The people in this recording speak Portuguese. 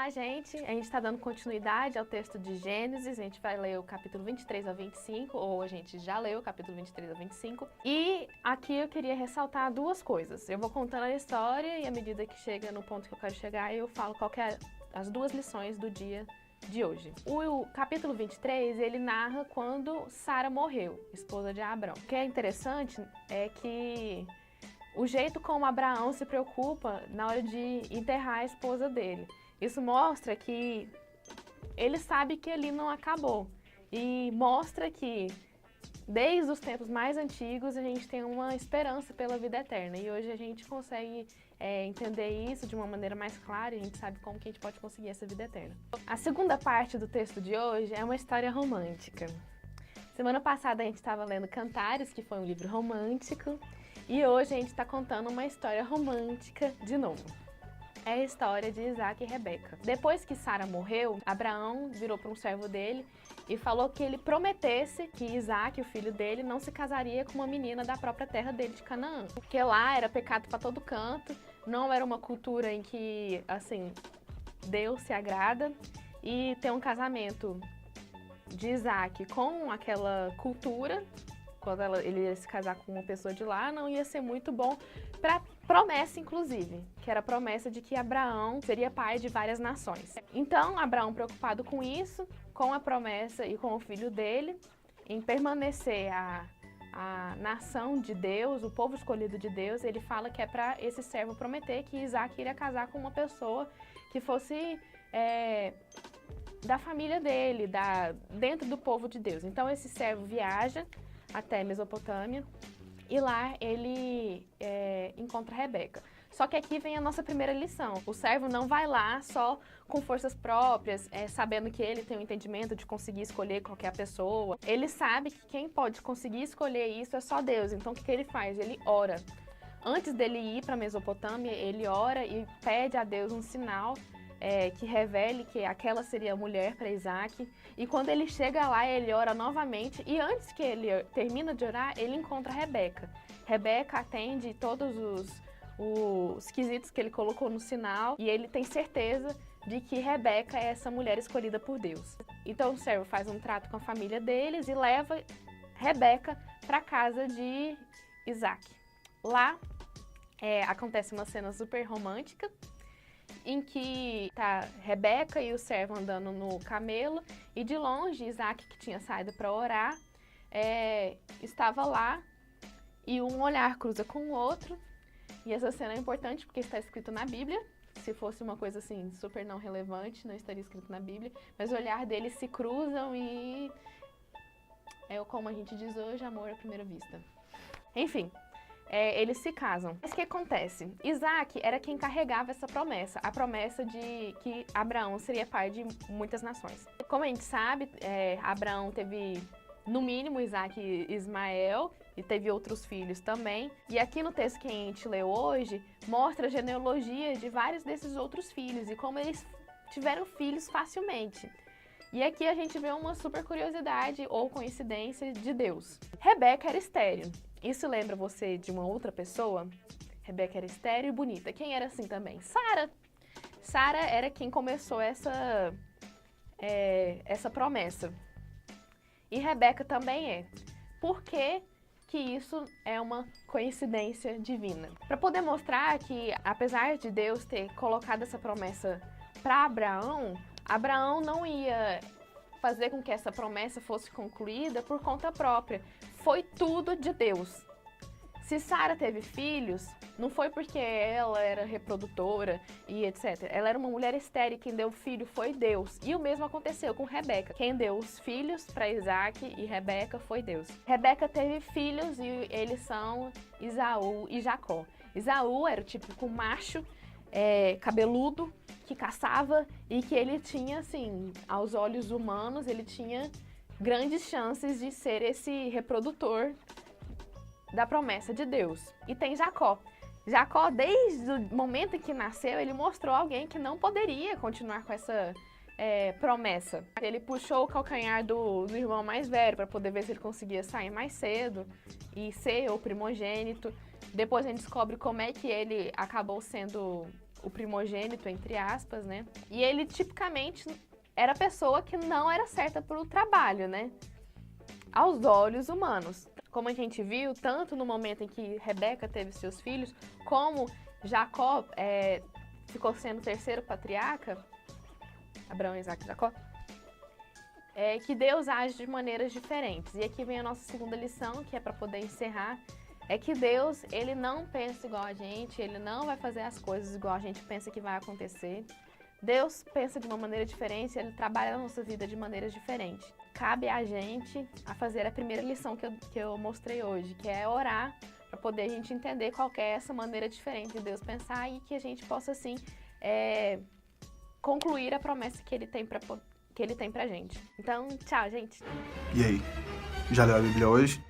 Olá, gente! A gente está dando continuidade ao texto de Gênesis. A gente vai ler o capítulo 23 a 25, ou a gente já leu o capítulo 23 a 25. E aqui eu queria ressaltar duas coisas. Eu vou contando a história e à medida que chega no ponto que eu quero chegar, eu falo qual que é as duas lições do dia de hoje. O capítulo 23, ele narra quando Sara morreu, esposa de Abrão. O que é interessante é que o jeito como Abraão se preocupa na hora de enterrar a esposa dele. Isso mostra que ele sabe que ali não acabou. E mostra que desde os tempos mais antigos a gente tem uma esperança pela vida eterna. E hoje a gente consegue entender isso de uma maneira mais clara e a gente sabe como que a gente pode conseguir essa vida eterna. A segunda parte do texto de hoje é uma história romântica. Semana passada a gente estava lendo Cantares, que foi um livro romântico. E hoje a gente está contando uma história romântica de novo. É a história de Isaac e Rebeca. Depois que Sara morreu, Abraão virou para um servo dele e falou que ele prometesse que Isaac, o filho dele, não se casaria com uma menina da própria terra dele, de Canaã. Porque lá era pecado para todo canto, não era uma cultura em que, assim, Deus se agrada. E ter um casamento de Isaac com aquela cultura, quando ele ia se casar com uma pessoa de lá, não ia ser muito bom para promessa, inclusive, que era a promessa de que Abraão seria pai de várias nações. Então, Abraão, preocupado com isso, com a promessa e com o filho dele, em permanecer a nação de Deus, o povo escolhido de Deus, ele fala que é para esse servo prometer que Isaac iria casar com uma pessoa que fosse da família dele, dentro do povo de Deus. Então, esse servo viaja até Mesopotâmia e lá ele encontra Rebeca. Só que aqui vem a nossa primeira lição. O servo não vai lá só com forças próprias, sabendo que ele tem o entendimento de conseguir escolher qualquer pessoa. Ele sabe que quem pode conseguir escolher isso é só Deus. Então o que ele faz? Ele ora. Antes dele ir para Mesopotâmia, ele ora e pede a Deus um sinal que revele que aquela seria a mulher para Isaac. E quando ele chega lá, ele ora novamente. E antes que ele termina de orar, ele encontra Rebeca. Rebeca atende todos os quesitos que ele colocou no sinal. E ele tem certeza de que Rebeca é essa mulher escolhida por Deus. Então o servo faz um trato com a família deles e leva Rebeca para casa de Isaac. Lá acontece uma cena super romântica, em que tá Rebeca e o servo andando no camelo e de longe Isaac, que tinha saído para orar, estava lá e um olhar cruza com o outro. E essa cena é importante porque está escrito na Bíblia. Se fosse uma coisa assim super não relevante, não estaria escrito na Bíblia, mas o olhar deles se cruzam e como a gente diz hoje, amor à primeira vista. Enfim, eles se casam. Mas o que acontece? Isaac era quem carregava essa promessa, a promessa de que Abraão seria pai de muitas nações. Como a gente sabe, Abraão teve, no mínimo, Isaac e Ismael, e teve outros filhos também. E aqui no texto que a gente leu hoje, mostra a genealogia de vários desses outros filhos e como eles tiveram filhos facilmente. E aqui a gente vê uma super curiosidade ou coincidência de Deus. Rebeca era estéril. Isso lembra você de uma outra pessoa? Rebeca era estéril e bonita. Quem era assim também? Sara. Sara era quem começou essa promessa. E Rebeca também é. Por que que isso é uma coincidência divina? Para poder mostrar que, apesar de Deus ter colocado essa promessa para Abraão, Abraão não ia fazer com que essa promessa fosse concluída por conta própria. Foi tudo de Deus. Se Sara teve filhos, não foi porque ela era reprodutora e etc. Ela era uma mulher estéril e quem deu filho foi Deus. E o mesmo aconteceu com Rebeca. Quem deu os filhos para Isaac e Rebeca foi Deus. Rebeca teve filhos e eles são Esaú e Jacó. Esaú era o típico macho, cabeludo, que caçava e que ele tinha, assim, aos olhos humanos, ele tinha grandes chances de ser esse reprodutor da promessa de Deus. E tem Jacó. Jacó, desde o momento em que nasceu, ele mostrou alguém que não poderia continuar com essa promessa. Ele puxou o calcanhar do irmão mais velho para poder ver se ele conseguia sair mais cedo e ser o primogênito. Depois a gente descobre como é que ele acabou sendo o primogênito, entre aspas, né? E ele tipicamente era a pessoa que não era certa para o trabalho, né? Aos olhos humanos. Como a gente viu, tanto no momento em que Rebeca teve seus filhos, como Jacó ficou sendo o terceiro patriarca, Abraão, Isaac e Jacó, que Deus age de maneiras diferentes. E aqui vem a nossa segunda lição, que é para poder encerrar, é que Deus, ele não pensa igual a gente, ele não vai fazer as coisas igual a gente pensa que vai acontecer. Deus pensa de uma maneira diferente, ele trabalha na nossa vida de maneiras diferentes. Cabe a gente a fazer a primeira lição que eu mostrei hoje, que é orar para poder a gente entender qual que é essa maneira diferente de Deus pensar e que a gente possa, assim, concluir a promessa que ele tem pra gente. Então, tchau, gente! E aí, já leu a Bíblia hoje?